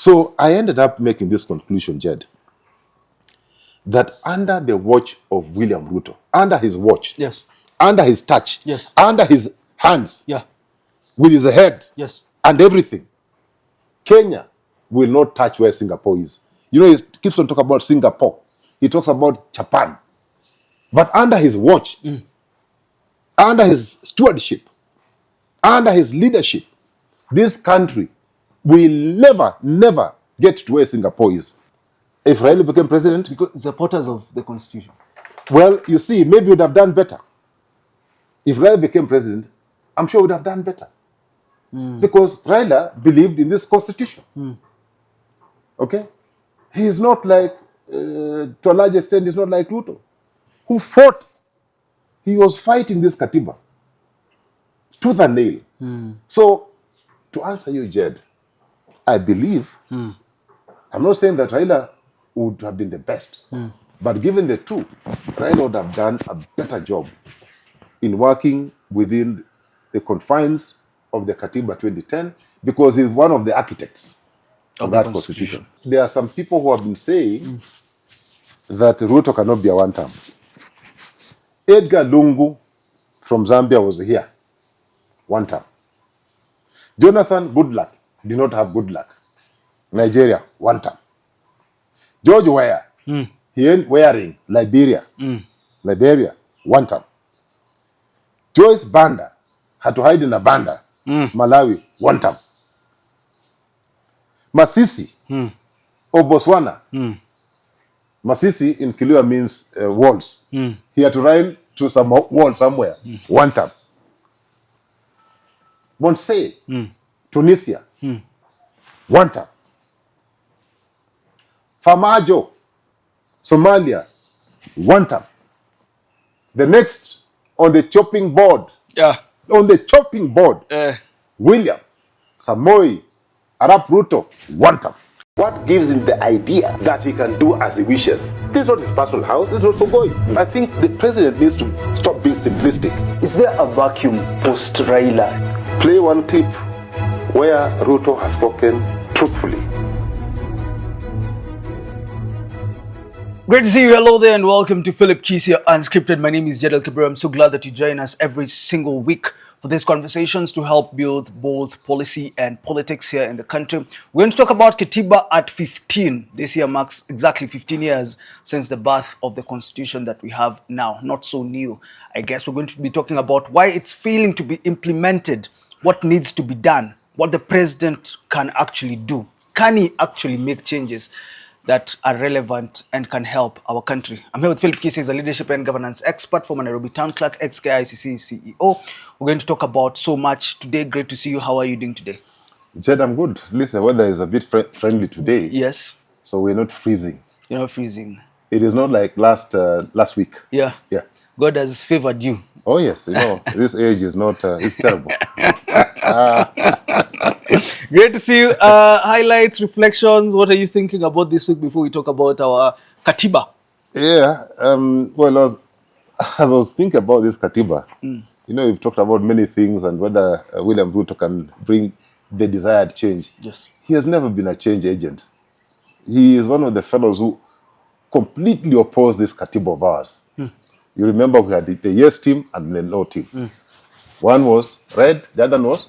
So I ended up making this conclusion, Jed, that under the watch of William Ruto, under his watch, yes, under his touch, yes, under his hands, yeah, with his head, yes, and everything, Kenya will not touch where Singapore is. You know, he keeps on talking about Singapore. He talks about Japan. But under his watch, under his stewardship, under his leadership, this country will never get to where Singapore is. If Raila became president, because supporters of the constitution. well, you see, maybe he would have done better. If Raila became president, I'm sure he would have done better. Because Raila believed in this constitution. Okay? He is not like, to a large extent, he's not like Ruto, who fought. He was fighting this Katiba tooth and nail. So, to answer you, Jed, I believe, I'm not saying that Raila would have been the best, but given the two, Raila would have done a better job in working within the confines of the Katiba 2010 because he's one of the architects of that constitution. There are some people who have been saying that Ruto cannot be a one-term. Edgar Lungu from Zambia was here, one term. Jonathan Goodluck did not have good luck. Nigeria, one term. George Weah, he ain't wearing Liberia, one term. Joyce Banda had to hide in a banda, Malawi, one term. Masisi of Botswana, Masisi in Kilua means walls. He had to run to some wall somewhere, one term. Monsey, Tunisia, one term. Famajo, Somalia, one term. The next on the chopping board, William Samoei Arap Ruto, one term. What gives him the idea that he can do as he wishes? This is not his personal house, this is not Sogoi. I think the president needs to stop being simplistic. Is there a vacuum post Raila? Play one clip where Ruto has spoken truthfully. Great to see you. Hello there and welcome to Philip Kisia Unscripted. My name is Jedel Kabir. I'm so glad that you join us every single week for these conversations to help build both policy and politics here in the country. We're going to talk about Katiba at 15. This year marks exactly 15 years since the birth of the constitution that we have now. Not so new, I guess. We're going to be talking about why it's failing to be implemented, what needs to be done, what the president can actually do. Can he actually make changes that are relevant and can help our country? I'm here with Philip Kisi, a leadership and governance expert, former Nairobi Town Clerk, ex-KICC CEO. We're going to talk about so much today. Great to see you. How are you doing today? Jed, I'm good. At least the weather is a bit friendly today. Yes. So we're not freezing. You're not freezing. It is not like last week. Yeah. Yeah. God has favored you. Oh yes, you know, this age is not, it's terrible. Great to see you. Highlights, reflections. What are you thinking about this week before we talk about our Katiba? Yeah, well, as I was thinking about this Katiba, you know, we've talked about many things and whether William Ruto can bring the desired change. Yes. He has never been a change agent. He is one of the fellows who completely opposed this Katiba of ours. You remember we had the yes team and the no team. One was red, the other was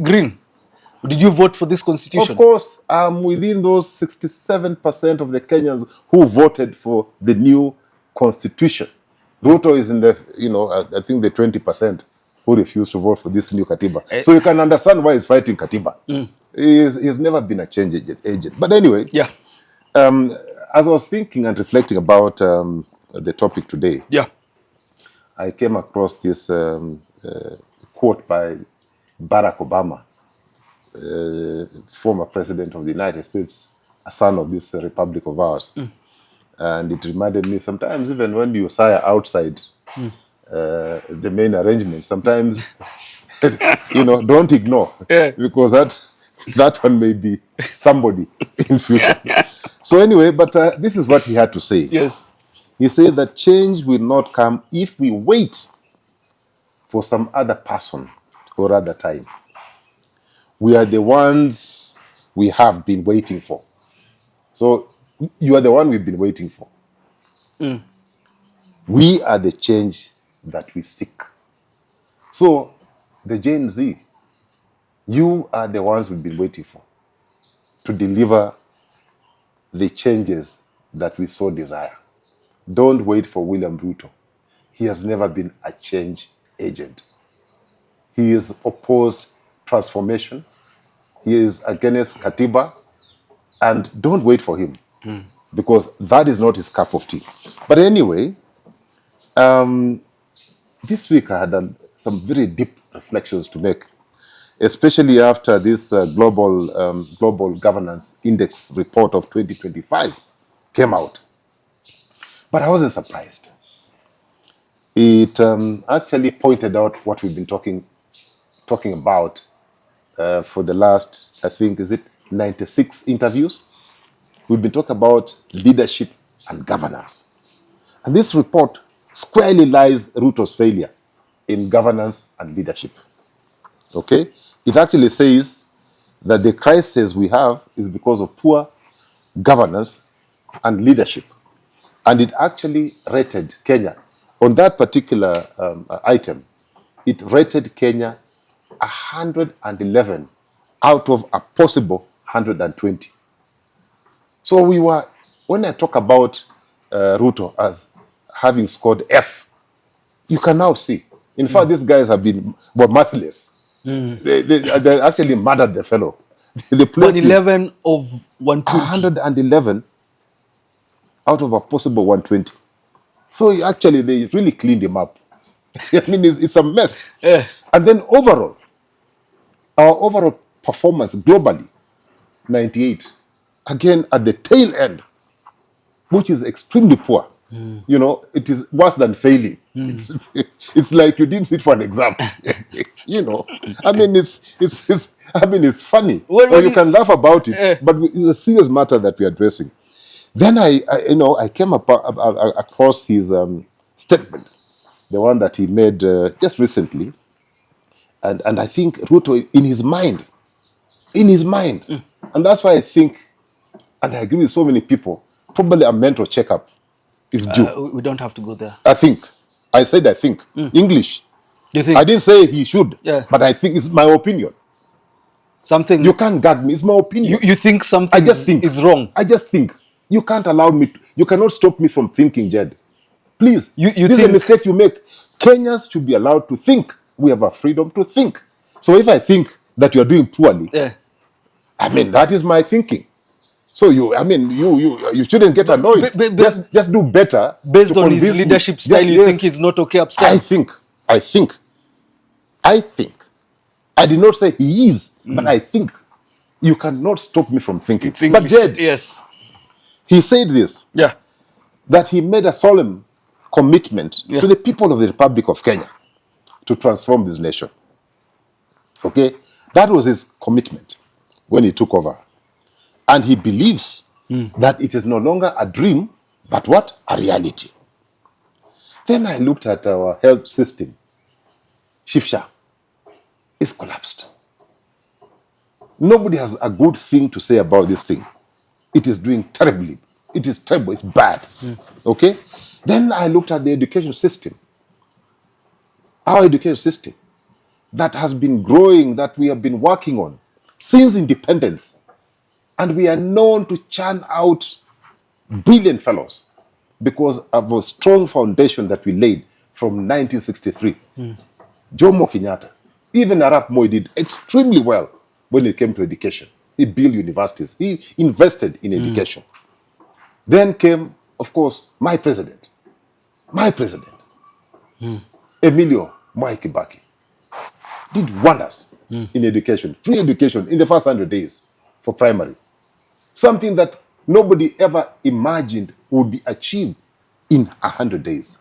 green. Did you vote for this constitution? Of course, I'm within those 67% of the Kenyans who voted for the new constitution. Ruto is in the, you know, I think the 20% who refused to vote for this new Katiba. So you can understand why he's fighting Katiba. He's never been a change agent. But anyway, yeah. As I was thinking and reflecting about the topic today, yeah, I came across this quote by Barack Obama, former president of the United States, a son of this republic of ours. And it reminded me sometimes, even when you sigh outside the main arrangement, sometimes, you know, don't ignore, because that one may be somebody in future. So anyway, but this is what he had to say. Yes. He said that change will not come if we wait for some other person or other time. We are the ones we have been waiting for. So you are the one we've been waiting for. We are the change that we seek. So the Gen Z, you are the ones we've been waiting for to deliver the changes that we so desire. Don't wait for William Ruto. He has never been a change agent. He is opposed transformation. He is against Katiba. And don't wait for him because that is not his cup of tea. But anyway, this week I had some very deep reflections to make, especially after this global governance index report of 2025 came out. But I wasn't surprised. It actually pointed out what we've been talking about for the last, I think, is it 96 interviews? We've been talking about leadership and governance. And this report squarely lies Ruto's failure in governance and leadership. Okay? It actually says that the crisis we have is because of poor governance and leadership. And it actually rated Kenya. On that particular item, it rated Kenya 111 out of a possible 120. So when I talk about Ruto as having scored F, you can now see. In fact, these guys have been merciless. They actually murdered the fellow. They placed 111 of 120. 111 out of a possible 120. So actually, they really cleaned him up. I mean, it's a mess. And then overall, our overall performance globally, 98. Again, at the tail end, which is extremely poor. You know, it is worse than failing. It's like you didn't sit for an exam. You know, I mean, it's funny. Or you can laugh about it, but it's a serious matter that we're addressing. Then I came across his statement, the one that he made just recently, and I think Ruto in his mind, and that's why I think, and I agree with so many people, probably a mental checkup is due. We don't have to go there. I think. I said I think. English. You think? I didn't say he should, Yeah. but I think it's my opinion. Something. You can't gag me. It's my opinion. You think something I just think. is wrong. I just think. You can't allow me. You cannot stop me from thinking, Jed. Please. You this is a mistake you make. Kenyans should be allowed to think. We have a freedom to think. So if I think that you are doing poorly, I mean, that is my thinking. So you shouldn't get annoyed. Just do better. Based on his leadership style, you think he's not okay upstairs? I think. I did not say he is, but I think. You cannot stop me from thinking. It's English. But Jed, yes, he said this. Yeah. That he made a solemn commitment to the people of the Republic of Kenya to transform this nation. Okay? That was his commitment when he took over. And he believes that it is no longer a dream, but what? A reality. Then I looked at our health system. Shifsha is collapsed. Nobody has a good thing to say about this thing. It is doing terribly. It is terrible. It's bad. Okay? Then I looked at the education system. Our education system that has been growing, that we have been working on since independence. And we are known to churn out brilliant fellows because of a strong foundation that we laid from 1963. Jomo Kenyatta, even Arap Moi did extremely well when it came to education. He built universities. He invested in education. Then came, of course, my president. Emilio Mwai Kibaki. Did wonders in education. Free education in the first 100 days for primary. Something that nobody ever imagined would be achieved in 100 days.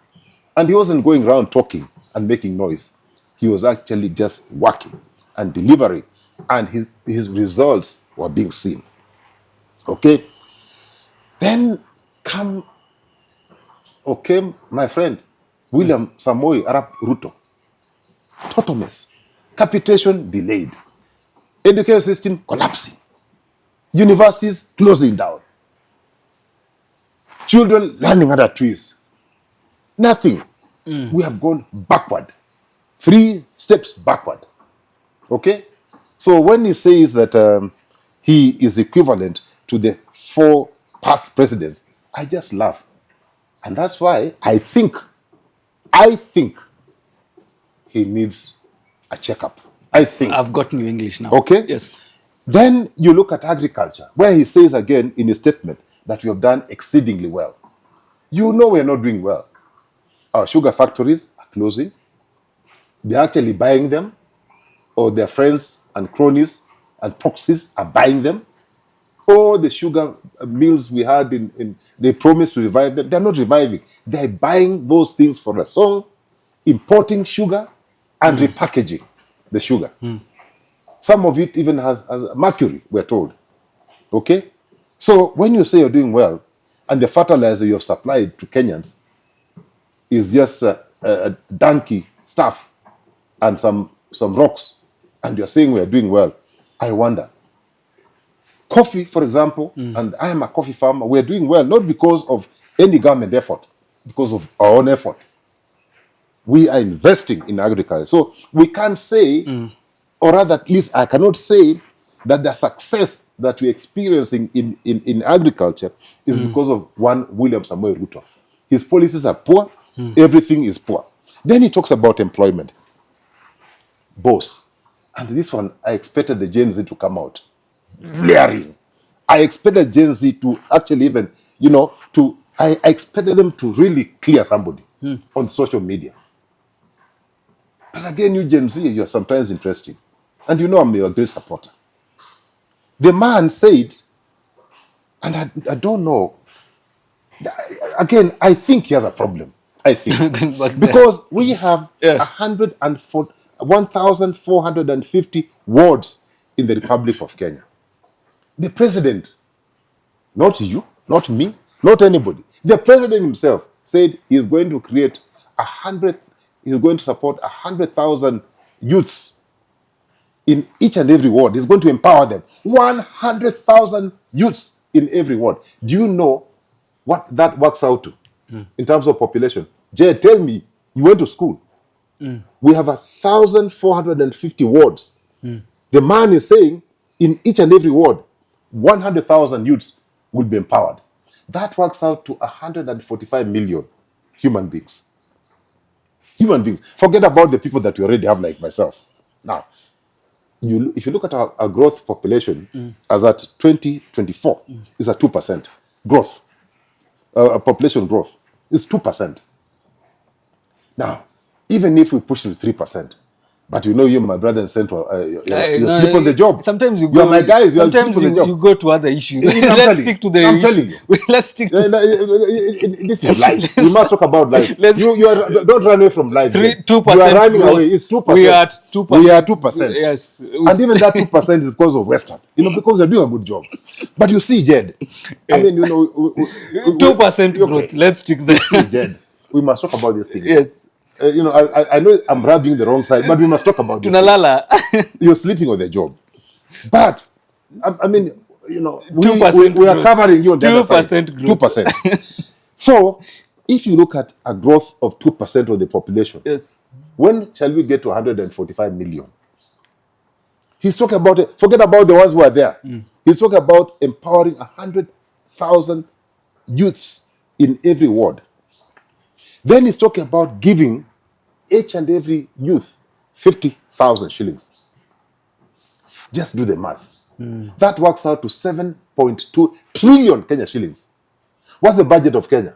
And he wasn't going around talking and making noise. He was actually just working and delivering. And his results were being seen. Okay? Then came my friend, William Samoei Arap Ruto. Total mess. Capitation delayed. Education system collapsing. Universities closing down. Children learning under trees. Nothing. We have gone backward. 3 steps backward. Okay? So when he says that he is equivalent to the 4 past presidents, I just laugh. And that's why I think he needs a checkup. I think. I've gotten you English now. Okay? Yes. Then you look at agriculture, where he says again in his statement that we have done exceedingly well. You know we're not doing well. Our sugar factories are closing. They're actually buying them, or their friends and cronies and proxies are buying them. All the sugar mills we had they promised to revive them. They're not reviving. They're buying those things for a song, importing sugar and repackaging the sugar. Some of it even has mercury, we're told. Okay? So when you say you're doing well, and the fertilizer you have supplied to Kenyans is just a donkey stuff and some rocks, and you're saying we're doing well, I wonder. Coffee, for example, and I am a coffee farmer, we're doing well, not because of any government effort, because of our own effort. We are investing in agriculture. So we can't say, or rather, at least I cannot say that the success that we're experiencing in agriculture is because of one William Samoei Ruto. His policies are poor, everything is poor. Then he talks about employment. Boss. And this one, I expected the Gen Z to come out. Blaring. I expected Gen Z to actually even, I expected them to really clear somebody on social media. But again, you Gen Z, you're sometimes interesting. And you know I'm your great supporter. The man said, and I don't know, again, I think he has a problem. I think. Because we have 1,450 wards in the Republic of Kenya. The president, not you, not me, not anybody, the president himself said he's going to create he's going to support 100,000 youths in each and every ward. He's going to empower them. 100,000 youths in every ward. Do you know what that works out to in terms of population? Jay, tell me, you went to school. We have 1,450 wards. The man is saying in each and every ward, 100,000 youths will be empowered. That works out to 145 million human beings. Human beings. Forget about the people that we already have, like myself. Now, if you look at our growth population as at 2024, is at 2% growth. Population growth is 2%. Now, even if we push to 3%, but you, my brother in Central, you sleep on the job. Sometimes you are my guys. Sometimes you go to other issues. Let's stick to the. I'm telling you. Let's stick to. This is life. We must talk about life. Don't run away from life. 2%. You are running away. It's 2%. We are at 2%. We are 2%. Yes. And even that 2% is because of Western. Because they're doing a good job. But you see, Jed. I mean, 2% growth. Let's stick there. Jed, we must talk about this thing. Yes. I know I'm rubbing the wrong side, but we must talk about this. Tunalala. You're sleeping on the job. But, I mean, 2% we are covering you on the 2% growth. 2%. So, if you look at a growth of 2% of the population, yes, when shall we get to 145 million? He's talking about it. Forget about the ones who are there. He's talking about empowering 100,000 youths in every ward. Then he's talking about giving each and every youth 50,000 shillings. Just do the math. That works out to 7.2 trillion Kenya shillings. What's the budget of Kenya?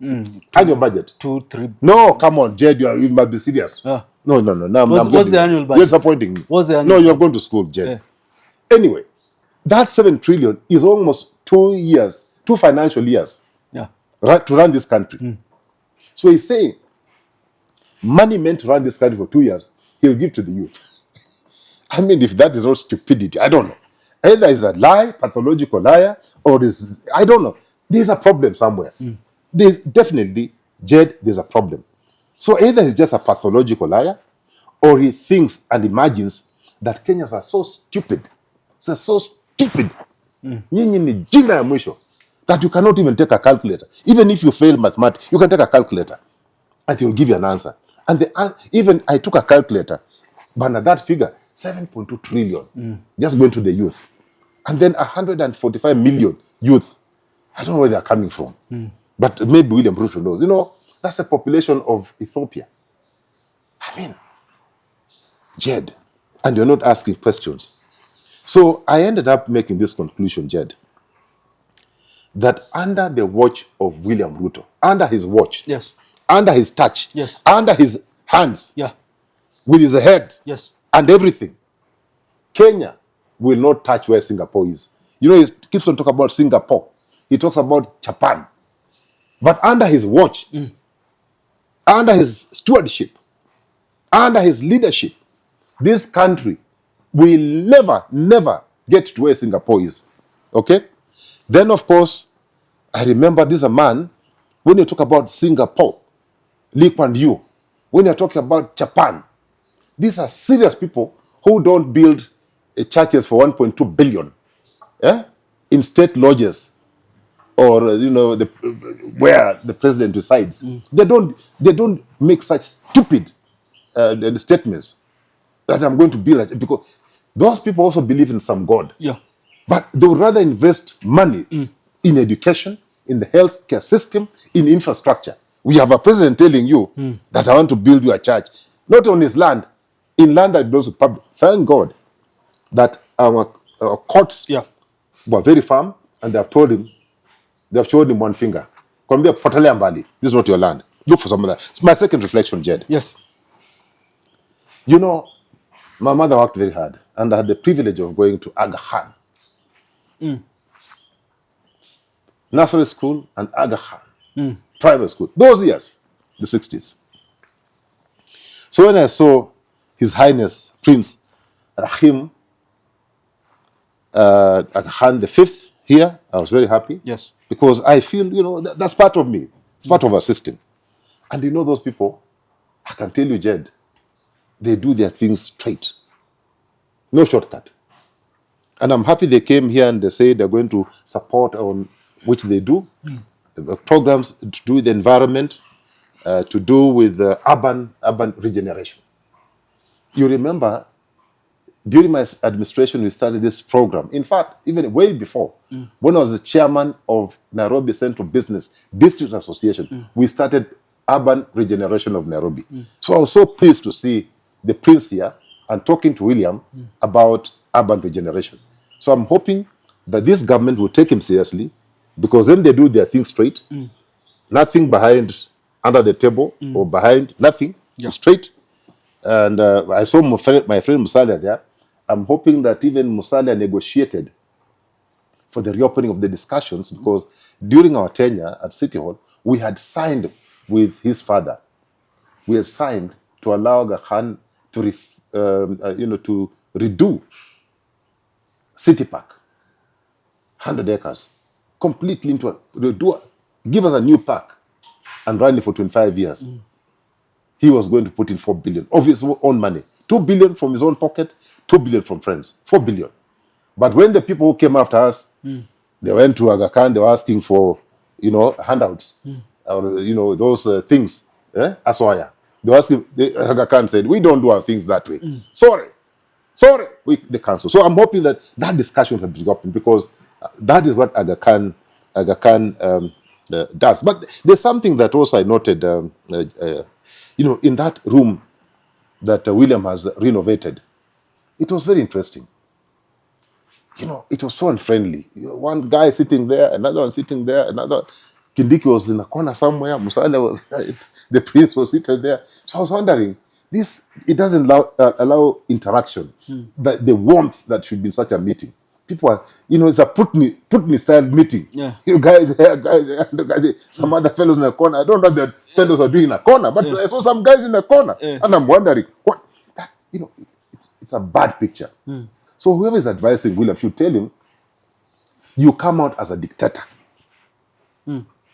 Annual budget? 2-3. No, come on, Jed, you must be serious. No. What's the annual budget? You're disappointing me. What's the annual you're going to school, Jed. Yeah. Anyway, that 7 trillion is almost 2 financial years to run this country. So he's saying, money meant to run this country for 2 years, he'll give to the youth. I mean, if that is not stupidity, I don't know. Either it's a lie, pathological liar, or I don't know. There's a problem somewhere. There's definitely, Jed, there's a problem. So either he's just a pathological liar, or he thinks and imagines that Kenyans are so stupid. They're so stupid Nyinyi ni jinga ya mwisho. That you cannot even take a calculator. Even if you fail mathematics, you can take a calculator and it will give you an answer. And even I took a calculator, but that figure, 7.2 trillion, just going to the youth. And then 145 million youth. I don't know where they're coming from. But maybe William Ruto knows. You know, that's the population of Ethiopia. I mean, Jed, and you're not asking questions. So I ended up making this conclusion, Jed, that under the watch of William Ruto, under his watch, Yes. under his touch, Yes. under his hands, Yeah. with his head Yes. and everything, Kenya will not touch where Singapore is. You know, he keeps on talking about Singapore. He talks about Japan. But under his watch, under his stewardship, under his leadership, this country will never get to where Singapore is. Okay? Then, of course, I remember this is a man, when you talk about Singapore, Lee Kuan Yew, when you're talking about Japan, these are serious people who don't build churches for 1.2 billion in state lodges or where the president resides. They don't make such stupid statements that I'm going to build, because those people also believe in some God. Yeah. But they would rather invest money in education, in the healthcare system, in infrastructure. We have a president telling you that I want to build you a church, not on his land, in land that belongs to public. Thank God that our courts were very firm, and they have showed him one finger. Come there, Potelea Valley. This is not your land. Look for some other. It's my second reflection, Jed. Yes. You know, my mother worked very hard, and I had the privilege of going to Aga Khan. Nursery school and Aga Khan. Private school. Those years, the 60s. So when I saw His Highness Prince Rahim Aga Khan V here, I was very happy. Yes. Because I feel, that's part of me. It's part of our system. And those people, I can tell you, Jed, they do their things straight. No shortcut. And I'm happy they came here and they say they're going to support on which they do. Programs to do with the environment, to do with urban regeneration. You remember, during my administration, we started this program. In fact, even way before, when I was the chairman of Nairobi Central Business District Association, we started urban regeneration of Nairobi. So I was so pleased to see the prince here and talking to William about urban regeneration. So I'm hoping that this government will take him seriously, because then they do their things straight. Nothing behind, under the table or behind, nothing. Straight. And I saw my friend Musalia there. I'm hoping that even Musalia negotiated for the reopening of the discussions, because during our tenure at City Hall, we had signed with his father. We had signed to allow Aga Khan to redo City Park, 100 acres, completely into give us a new park and run it for 25 years. He was going to put in 4 billion of his own money. 2 billion from his own pocket, 2 billion from friends, 4 billion. But when the people who came after us, they went to Aga Khan, they were asking for, handouts, or, those things, Asoya. They were asking, Aga Khan said, we don't do our things that way. Sorry, they cancel. So I'm hoping that discussion will be open, because that is what Aga Khan does. But there's something that also I noted, in that room that William has renovated. It was very interesting. It was so unfriendly. One guy sitting there, another one sitting there, another. Kindiki was in a corner somewhere. Musalia was, the prince was sitting there. So I was wondering, it doesn't allow interaction, the warmth that should be in such a meeting. People are, it's a Putney style meeting. Yeah. You guys there, the guy there, some other fellows in the corner. I don't know what the fellows are doing in the corner, but I saw some guys in the corner, and I'm wondering what it's a bad picture. So whoever is advising William should tell him, you come out as a dictator.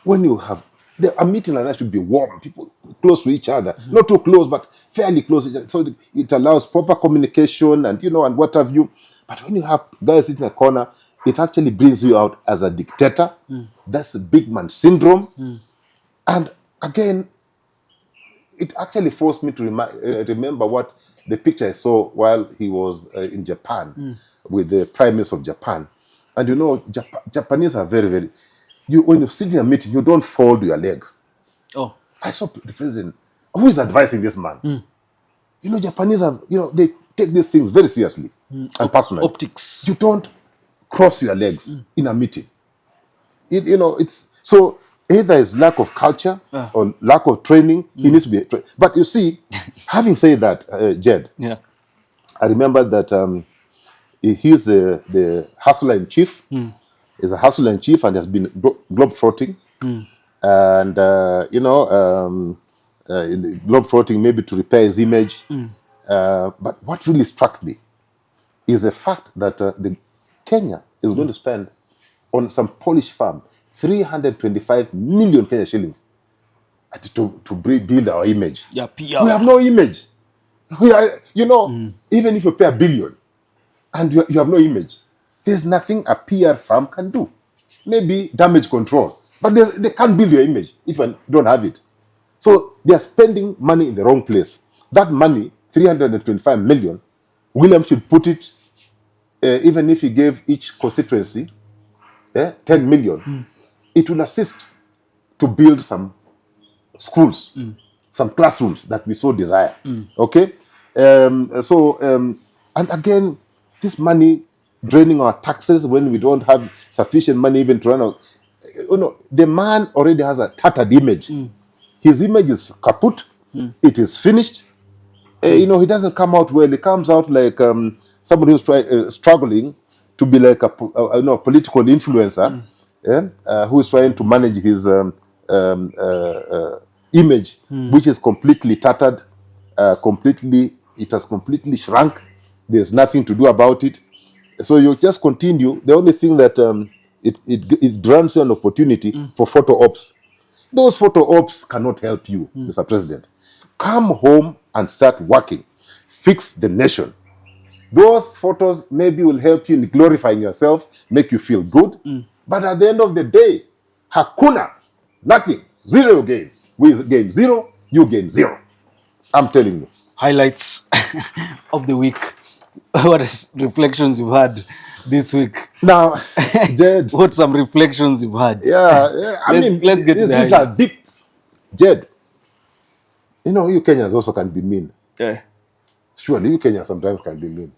When you have a meeting like that, should be warm, people close to each other, not too close, but fairly close to each other. So it allows proper communication and and what have you. But when you have guys sitting in a corner, it actually brings you out as a dictator. That's the big man syndrome. And again, it actually forced me to remember what the picture I saw while he was in Japan with the Prime Minister of Japan. And you know, Japanese are very, very... when you sit in a meeting, you don't fold your leg. Oh. I saw the president. Who is advising this man? You know, Japanese are, they take these things very seriously and personally. Optics. You don't cross your legs in a meeting. It's so either it's lack of culture or lack of training. He needs to be trained. But you see, having said that, Jed, Yeah. I remember that he's the hustler in chief. He's a hustler in chief and has been globe-trotting. And, globe-trotting maybe to repair his image. But what really struck me is the fact that the Kenya is going to spend on some Polish farm 325 million Kenya shillings to build our image. Yeah, PR. We have no image. We are, even if you pay $1 billion and you have no image, there's nothing a PR firm can do. Maybe damage control, but they can't build your image if you don't have it. So they are spending money in the wrong place. That money, 325 million, William should put it, even if he gave each constituency 10 million, it will assist to build some schools, some classrooms that we so desire. Okay? And again, this money draining our taxes when we don't have sufficient money even to run out. The man already has a tattered image. His image is kaput. It is finished. He doesn't come out well. He comes out like somebody who's struggling to be like a political influencer, who is trying to manage his image, which is completely tattered, it has completely shrunk. There's nothing to do about it. So you just continue. The only thing that it grants you an opportunity for photo ops. Those photo ops cannot help you, Mr. President. Come home and start working. Fix the nation. Those photos maybe will help you in glorifying yourself, make you feel good. But at the end of the day, hakuna, nothing, zero gain. We gain zero, you gain zero. I'm telling you. Highlights of the week. What is reflections you've had this week? Now, Jed. What some reflections you've had? Yeah. Let's get to the highlights. These are deep. Jed, you Kenyans also can be mean. Yeah. Surely, you Kenyans sometimes can be mean.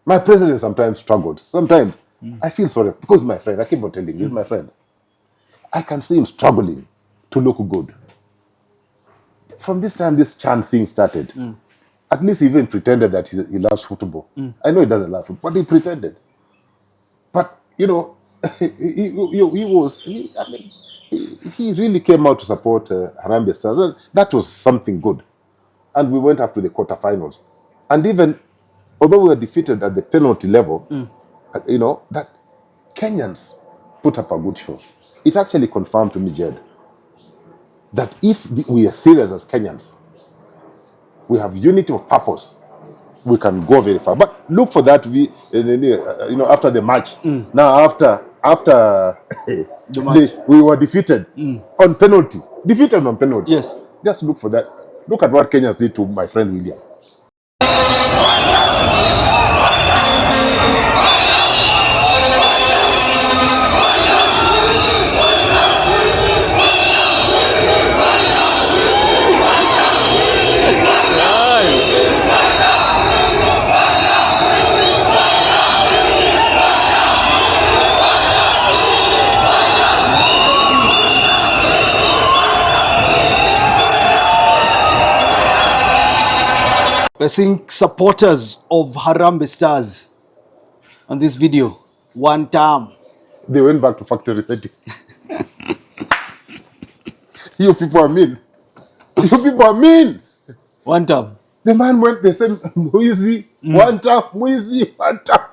My president sometimes struggles. Sometimes I feel sorry because my friend, I keep on telling you, he's my friend. I can see him struggling to look good. From this time this chant thing started, at least he even pretended that he loves football. I know he doesn't love football, but he pretended. But, he really came out to support Harambee Stars. That was something good. And we went up to the quarterfinals. And even, although we were defeated at the penalty level, that Kenyans put up a good show. It actually confirmed to me, Jed, that if we are serious as Kenyans, we have unity of purpose, we can go very far. But look for that, after the match. Now, after we were defeated on penalty. Defeated on penalty. Yes. Just look for that. Look at what Kenyans did to my friend William. We're seeing supporters of Harambee Stars on this video. One time. They went back to factory setting. You people are mean. You people are mean. One time. The man went, they said, Mwizi, one time, Mwizi, one time.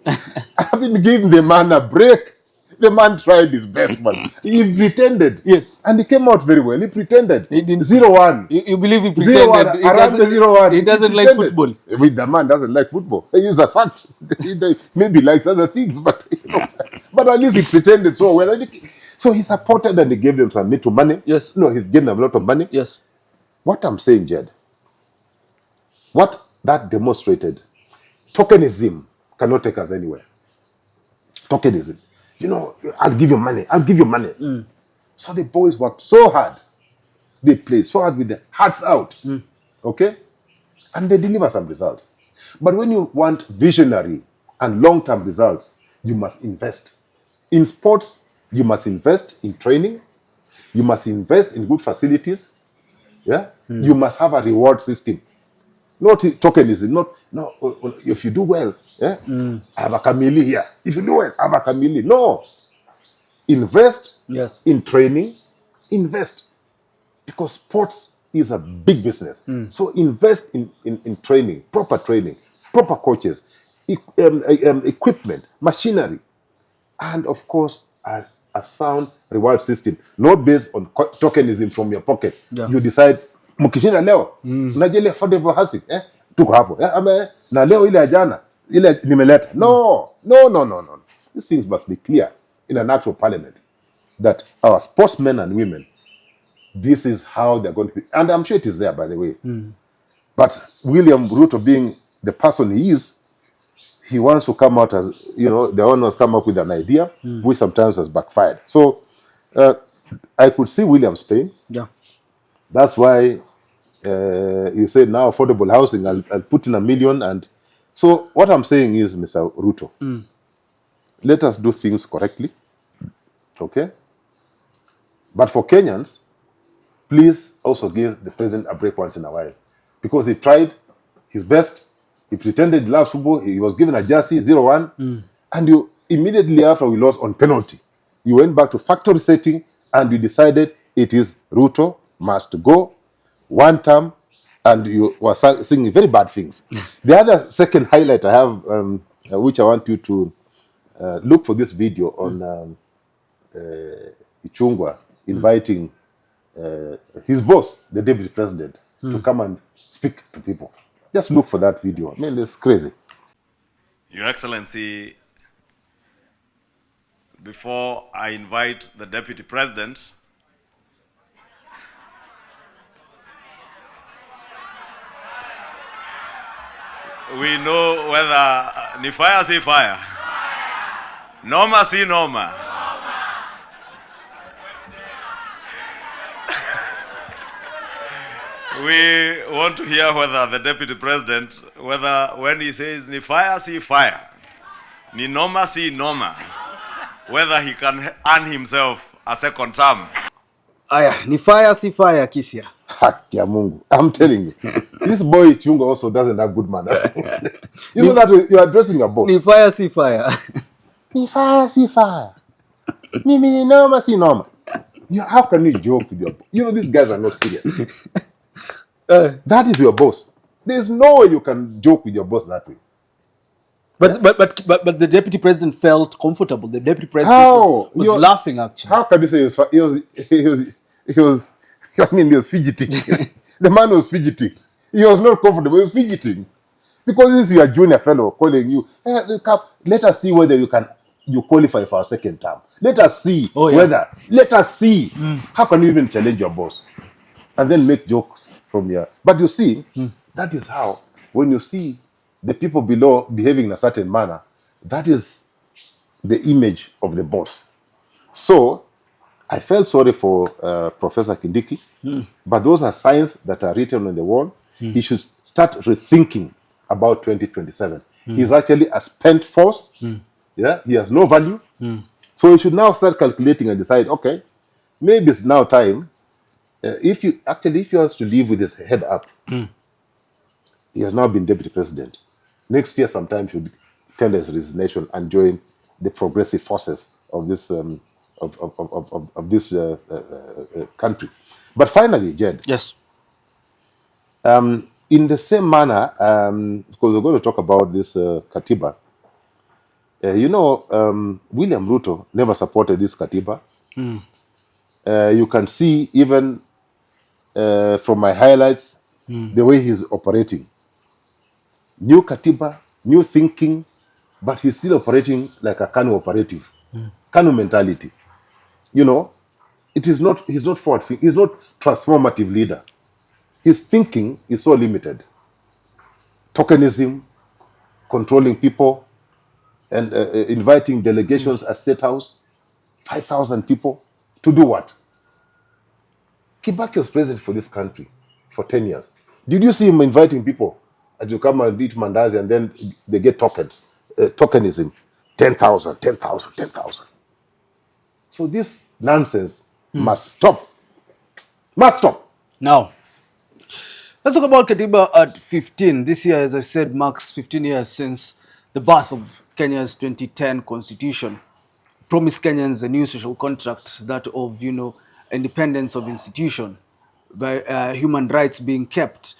I haven't given the man a break. The man tried his best, man. He pretended. Yes. And he came out very well. He pretended. He didn't- 0-1. You believe he 0-1. pretended? He Around the doesn't, 0-1. he doesn't like pretended. football. The man doesn't like football. It's a fact. He maybe likes other things, but but at least he pretended so well. So he supported and he gave them some little money. Yes. No, he's given them a lot of money. Yes. What I'm saying, Jed, what that demonstrated, tokenism cannot take us anywhere. Tokenism. I'll give you money. I'll give you money. So the boys worked so hard. They played so hard with their hearts out. Okay? And they deliver some results. But when you want visionary and long-term results, you must invest. In sports, you must invest in training. You must invest in good facilities. Yeah? You must have a reward system. Not tokenism. No, if you do well, yeah, I have a camille here. If you do well, I have a camille. No. Invest in training. Invest. Because sports is a big business. So invest in training, proper coaches, equipment, machinery, and of course, a sound reward system, not based on tokenism from your pocket. Yeah. You decide, mkishinda leo, unajua ile affordable housing, tuko hapo. Na leo ile ajana, ile nimeleta. No. These things must be clear in an actual parliament that our sportsmen and women, this is how they're going to be. And I'm sure it is there, by the way. But William Ruto, being the person he is, he wants to come out as, the owners come up with an idea, which sometimes has backfired. So I could see William's pain. Yeah. That's why he said now affordable housing, I'll put in $1 million. And so what I'm saying is, Mr. Ruto, let us do things correctly. Okay? But for Kenyans, please also give the president a break once in a while. Because he tried his best. He pretended he loved football. He was given a jersey, 0-1. And you immediately after we lost on penalty, you went back to factory setting and you decided it is Ruto must go, one term, and you were singing very bad things. The other second highlight I have, which I want you to look for this video on Ichungwa inviting his boss, the deputy president, to come and speak to people. Just look for that video. I mean, it's crazy. Your Excellency, before I invite the Deputy President, we know whether ni fire si fire, noma si noma. We want to hear whether the Deputy President, whether when he says ni fire si fire, ni noma si noma, whether he can earn himself a second term. Aya, ni fire si fire, Kisia. Haki ya Mungu. I'm telling you. This boy Chunga also doesn't have good manners. You know that you are addressing your boss. Ni fire si fire. Ni fire si fire. Mimi ni noma si noma. How can you joke with your boss? These guys are not serious. That is your boss. There's no way you can joke with your boss that way. But the deputy president felt comfortable. The deputy president was laughing actually. How can you say he was fidgeting? The man was fidgeting. He was not comfortable. He was fidgeting because this is your junior fellow calling you. Let us see whether you qualify for a second term. Let us see whether. Let us see. How can you even challenge your boss and then make jokes from here? But you see, that is how when you see the people below behaving in a certain manner, that is the image of the boss. So I felt sorry for Professor Kindiki, but those are signs that are written on the wall. He should start rethinking about 2027. He's actually a spent force. Yeah, he has no value. So he should now start calculating and decide, okay, maybe it's now time. If he wants to live with his head up, he has now been deputy president. Next year, sometime, should tender his resignation and join the progressive forces of this country. But finally, Jed. Yes. In the same manner, because we're going to talk about this Katiba, William Ruto never supported this Katiba. You can see even from my highlights the way he's operating. New Katiba, new thinking, but he's still operating like a Kanu operative. Kanu mentality. He's not forward thinking. He's not transformative leader. His thinking is so limited. Tokenism, controlling people, and inviting delegations at State House, 5,000 people, to do what? Kibaki was president for this country for 10 years. Did you see him inviting people to come and eat mandazi and then they get tokens? Tokenism, 10,000, 10,000, 10,000. So this nonsense must stop. Must stop. Now, let's talk about Katiba at 15. This year, as I said, marks 15 years since the birth of Kenya's 2010 constitution. Promised Kenyans a new social contract, that of, independence of institution, by human rights being kept.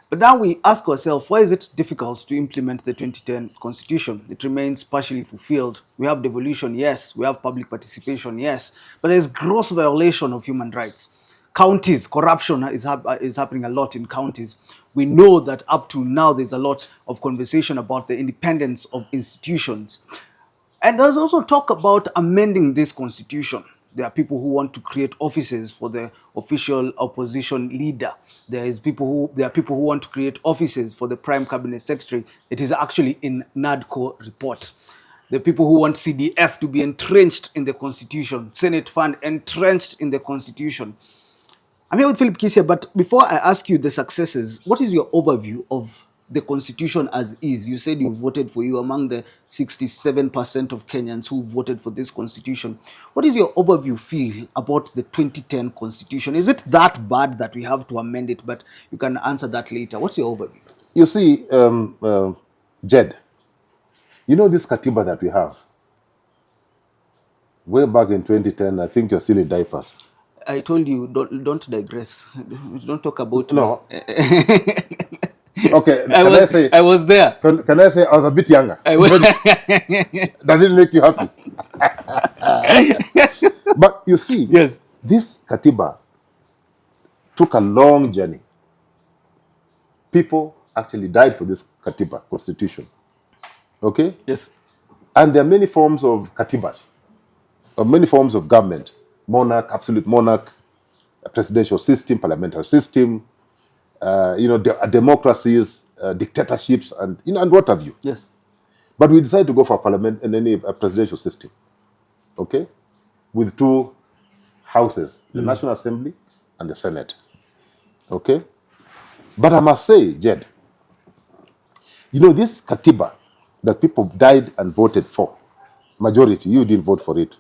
But now we ask ourselves, why is it difficult to implement the 2010 constitution? It remains partially fulfilled. We have devolution, yes. We have public participation, yes. But there's gross violation of human rights. Counties, corruption is happening a lot in counties. We know that up to now there's a lot of conversation about the independence of institutions. And there's also talk about amending this constitution. There are people who want to create offices for the official opposition leader. There are people who want to create offices for the prime cabinet secretary. It is actually in NADCO report. There are people who want CDF to be entrenched in the constitution, Senate fund entrenched in the constitution. I'm here with Philip Kisia, but before I ask you the successes, what is your overview of the constitution as is? You said you voted for you among the 67% of Kenyans who voted for this constitution. What is your overview feel about the 2010 constitution? Is it that bad that we have to amend it? But you can answer that later. What's your overview? You see, Jed, this Katiba that we have, way back in 2010, I think you're still in diapers. I told you, don't digress. Don't talk about... No. Okay, I was there. Can I say I was a bit younger? Does it make you happy? But you see, yes, this Katiba took a long journey. People actually died for this Katiba constitution. Okay? Yes. And there are many forms of Katibas, or many forms of government. Monarch, absolute monarch, a presidential system, parliamentary system, democracies, dictatorships, and what have you. Yes. But we decided to go for a presidential system, okay, with two houses, the National Assembly and the Senate, okay. But I must say, Jed, this Katiba that people died and voted for, majority, you didn't vote for it.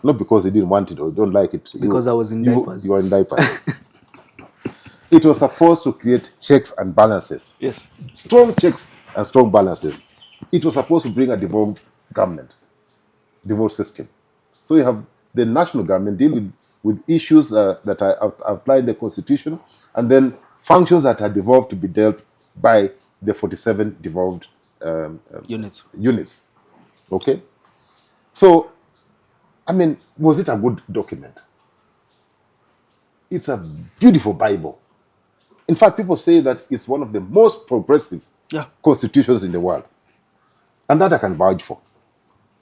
Not because you didn't want it or don't like it. Because I was in diapers. You were in diapers. It was supposed to create checks and balances. Yes. Strong checks and strong balances. It was supposed to bring a devolved government, devolved system. So you have the national government deal with issues that are applied in the constitution, and then functions that are devolved to be dealt by the 47 devolved units. Okay? So, was it a good document? It's a beautiful Bible. In fact, people say that it's one of the most progressive constitutions in the world. And that I can vouch for.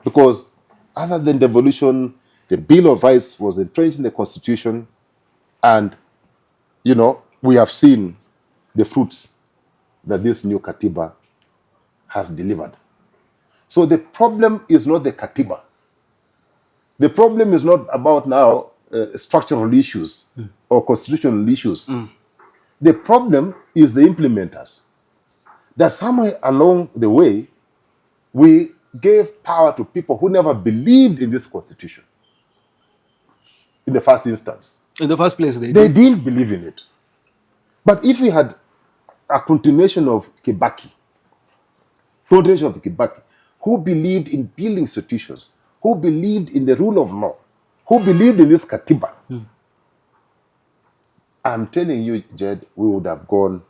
Because other than devolution, the Bill of Rights was entrenched in the Constitution. And, we have seen the fruits that this new Katiba has delivered. So the problem is not the Katiba. The problem is not about now structural issues or constitutional issues. The problem is the implementers. That somewhere along the way, we gave power to people who never believed in this constitution. In the first instance. In the first place, they didn't believe in it. But if we had a continuation of Kibaki, who believed in building institutions, who believed in the rule of law, who believed in this Katiba, I'm telling you, Jed, we would have gone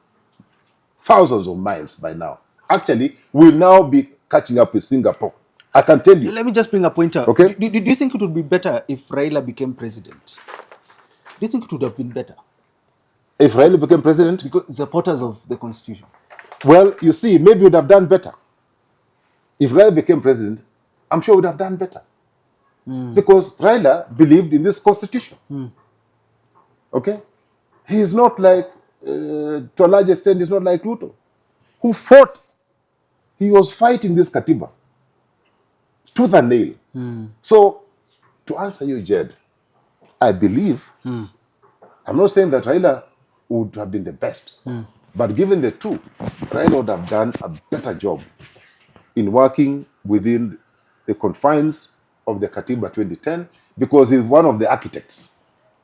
thousands of miles by now. Actually, we'll now be catching up with Singapore I can tell you. Let me just bring a pointer. Okay. Do you think it would be better if Raila became president? Do you think it would have been better? If Raila became president? Because supporters of the constitution. Well, you see, maybe would have done better. If Raila became president, I'm sure would have done better. Because Raila believed in this constitution. Okay? He is not like, to a large extent, he's not like Ruto, who fought. He was fighting this Katiba tooth and nail. So, to answer you, Jed, I believe, I'm not saying that Raila would have been the best, but given the two, Raila would have done a better job in working within the confines of the Katiba 2010 because he's one of the architects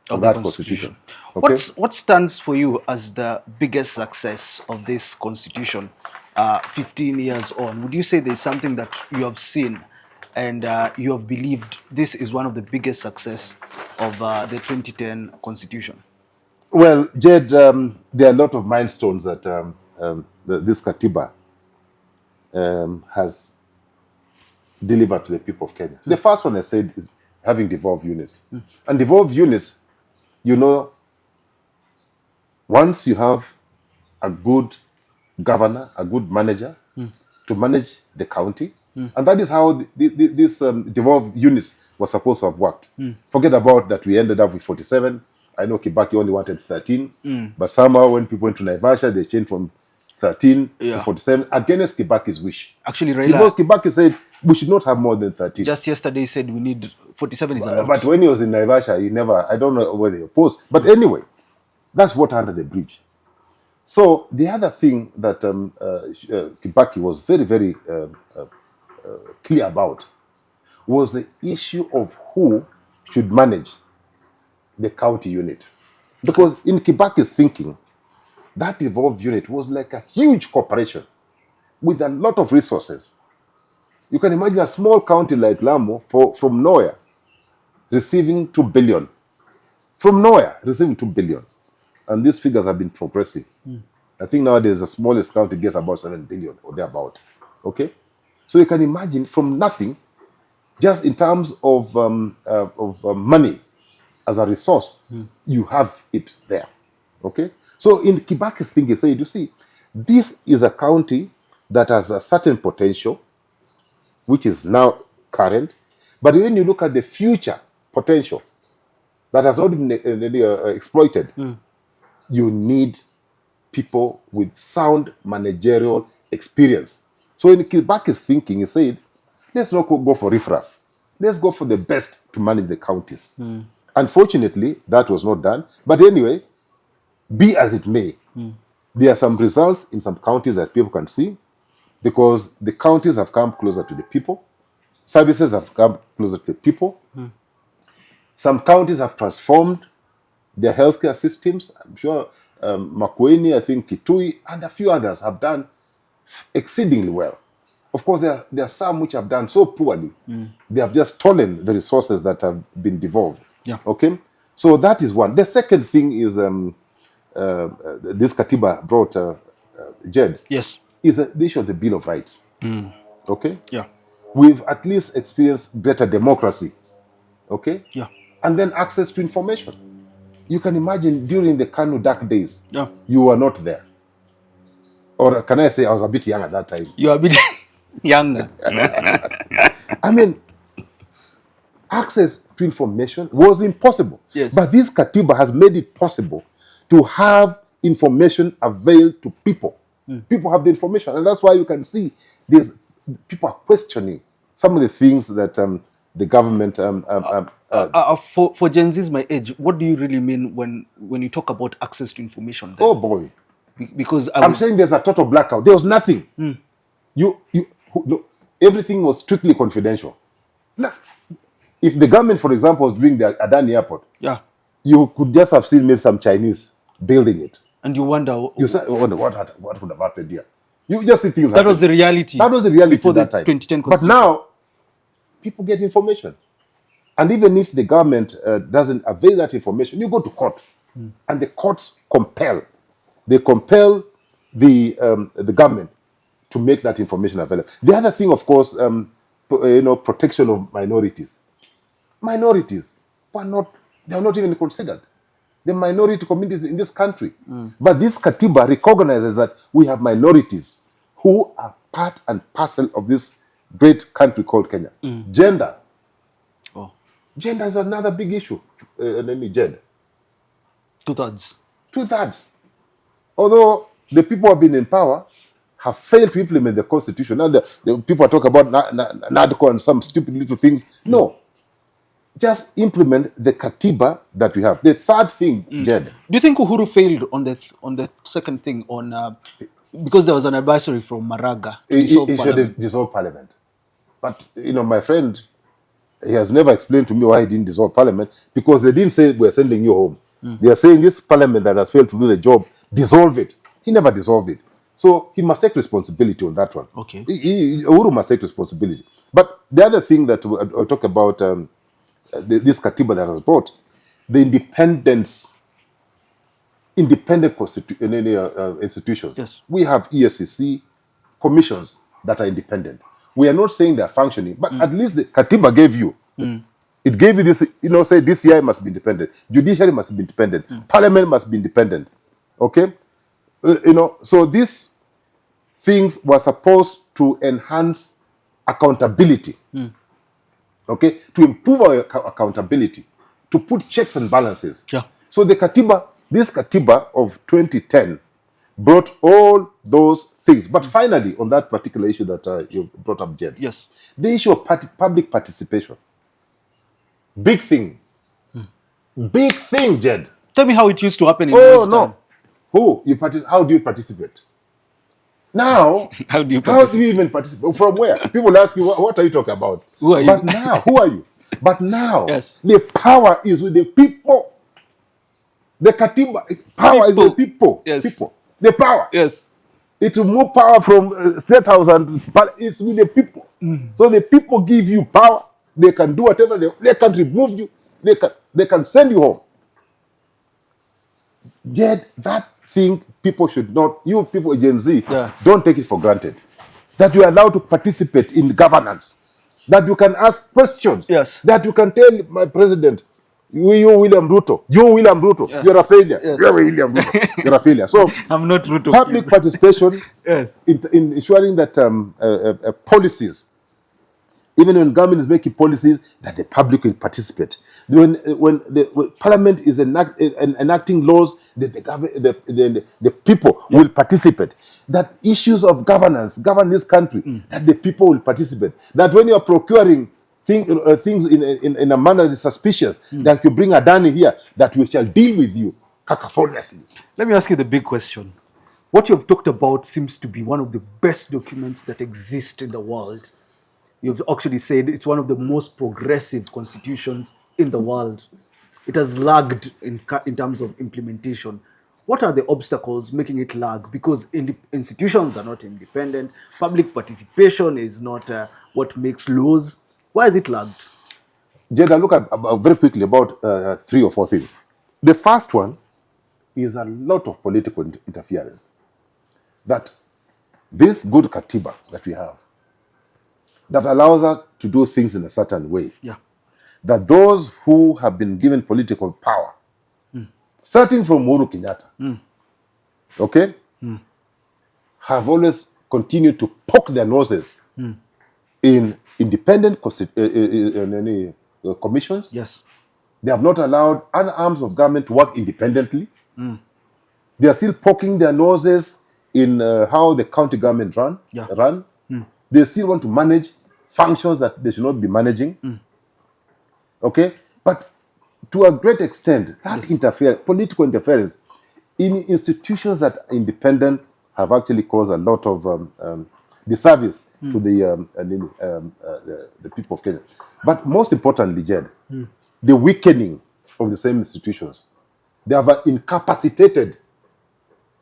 of that constitution. Okay? What stands for you as the biggest success of this constitution 15 years on? Would you say there's something that you have seen and you have believed this is one of the biggest success of the 2010 constitution? Well, Jed, there are a lot of milestones that this Katiba has delivered to the people of Kenya. The first one I said is having devolved units. And devolved units, you know, once you have a good governor, a good manager to manage the county, and that is how this devolved units was supposed to have worked. Forget about that we ended up with 47. I know Kibaki only wanted 13, but somehow when people went to Naivasha, they changed from 13 to 47 against Kibaki's wish. Actually, Because Raila, Kibaki said we should not have more than 13. just yesterday he said we need 47 is a lot. But when he was in Naivasha, he never, I don't know whether he opposed. But anyway, that's water under the bridge. So the other thing that Kibaki was very, very clear about was the issue of who should manage the county unit. Because in Kibaki's thinking, that devolved unit was like a huge corporation with a lot of resources. You can imagine a small county like Lamu from nowhere receiving 2 billion. From nowhere, receiving 2 billion. And these figures have been progressive. I think nowadays the smallest county gets about 7 billion or thereabout. Okay? So you can imagine from nothing, just in terms of money as a resource, you have it there. Okay? So in Kibaki's thinking, he said, you see, this is a county that has a certain potential, which is now current. But when you look at the future potential that has not been exploited, you need people with sound managerial experience. So in Kibaki's thinking, he said, let's not go for riffraff. Let's go for the best to manage the counties. Unfortunately, that was not done. But anyway, be as it may, there are some results in some counties that people can see because the counties have come closer to the people. Services have come closer to the people. Some counties have transformed their healthcare systems. I'm sure Makueni, I think Kitui, and a few others have done exceedingly well. Of course, there are some which have done so poorly. They have just stolen the resources that have been devolved. Yeah. Okay? So that is one. The second thing is this Katiba brought, Jed, Yes. is the issue of the Bill of Rights. Okay? Yeah. We've at least experienced greater democracy. Okay? Yeah. And then access to information. You can imagine during the KANU dark days, Yeah. you were not there. Or can I say I was a bit young at that time? You are a bit younger. I mean, access to information was impossible. Yes. But this Katiba has made it possible to have information availed to people. People have the information. And that's why you can see people are questioning some of the things that the government... for Gen Z's my age, what do you really mean when you talk about access to information? Then? Oh, boy. Because I'm saying there's a total blackout. There was nothing. Everything was strictly confidential. Now, if the government, for example, was doing the Adani Airport, yeah, you could just have seen maybe some Chinese building it. and you wonder, You say, what would have happened here? You just see things that was the reality. That was the reality before that the time. 2010 But constitution. now, people get information. And even if the government doesn't avail that information, you go to court. And the courts compel. They compel the government to make that information available. The other thing, of course, protection of minorities. Minorities were not, they are not even considered. The minority communities in this country. But this Katiba recognizes that we have minorities who are part and parcel of this great country called Kenya. Gender. Oh, Gender is another big issue. Gender. 2/3. 2/3. Although the people who have been in power have failed to implement the constitution. Now the people talk about NADCO and some stupid little things. No. Just implement the Katiba that we have. The third thing, Jed. Do you think Uhuru failed on the second thing because there was an advisory from Maraga to He dissolve should parliament? have dissolved parliament. But, my friend, he has never explained to me why he didn't dissolve parliament, because they didn't say we're sending you home. They are saying this parliament that has failed to do the job, dissolve it. He never dissolved it. So he must take responsibility on that one. Okay. Uhuru must take responsibility. But the other thing that I'll talk about, this Katiba that has brought, the independent institutions. Yes. We have ESCC commissions that are independent. We are not saying they are functioning, but at least the Katiba gave you. It gave you this, say DCI must be independent, judiciary must be independent, parliament must be independent. Okay? So these things were supposed to enhance accountability. Okay? To improve our accountability, to put checks and balances. Yeah. So this Katiba of 2010 brought all those things. But finally, on that particular issue that you brought up, Jed, Yes. the issue of public participation. Big thing. Big thing, Jed. Tell me how it used to happen in Oh, Western. no. How do you participate? Now, How do you how do you even participate? From where? People ask you, what are you talking about? Who are you? But now, who are you? But now, Yes. the power is with the people. The Katiba, power is with the people. Yes. People. The power. Yes. It will move power from state house and it's with the people. So the people give you power. They can do whatever they can remove you. They can send you home. Jed, that thing people should not. You people, Gen Z, don't take it for granted. That you are allowed to participate in governance. That you can ask questions. Yes. That you can tell my president, you William Ruto, Yes. you're a failure. Yes. You're William Ruto, you're a failure. So I'm not Ruto. public participation Yes. in ensuring that policies, even when government is making policies, that the public will participate. When Parliament is enacting laws, the people will participate. That issues of governance govern this country, that the people will participate. That when you are procuring things in a manner that is suspicious, that you bring a Adani here, that we shall deal with you cacophoniously. Let me ask you the big question. What you've talked about seems to be one of the best documents that exist in the world. You've actually said it's one of the most progressive constitutions in the world. It has lagged in terms of implementation. What are the obstacles making it lag? Because institutions are not independent. Public participation is not what makes laws. Why is it lagged? Jed, I look at very quickly about 3 or 4 things. The first one is a lot of political interference. That this good Katiba that we have, that allows us to do things in a certain way, that those who have been given political power, starting from Uhuru Kenyatta, okay, have always continued to poke their noses in independent commissions. Yes. They have not allowed other arms of government to work independently. They are still poking their noses in how the county government run. They still want to manage functions that they should not be managing. Okay? But to a great extent, that political interference in institutions that are independent have actually caused a lot of disservice to the people of Kenya. But most importantly, Jed, the weakening of the same institutions. They have incapacitated.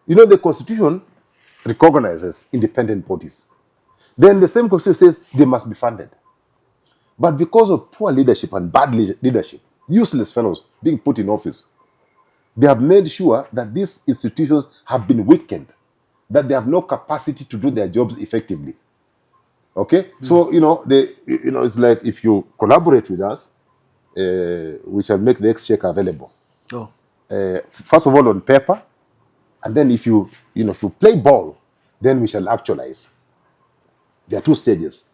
The Constitution recognizes independent bodies. Then the same Constitution says they must be funded. But because of poor leadership and bad leadership, useless fellows being put in office, they have made sure that these institutions have been weakened, that they have no capacity to do their jobs effectively. Okay, so it's like if you collaborate with us, we shall make the exchequer available. Oh. First of all on paper, and then if you play ball, then we shall actualize. There are two stages: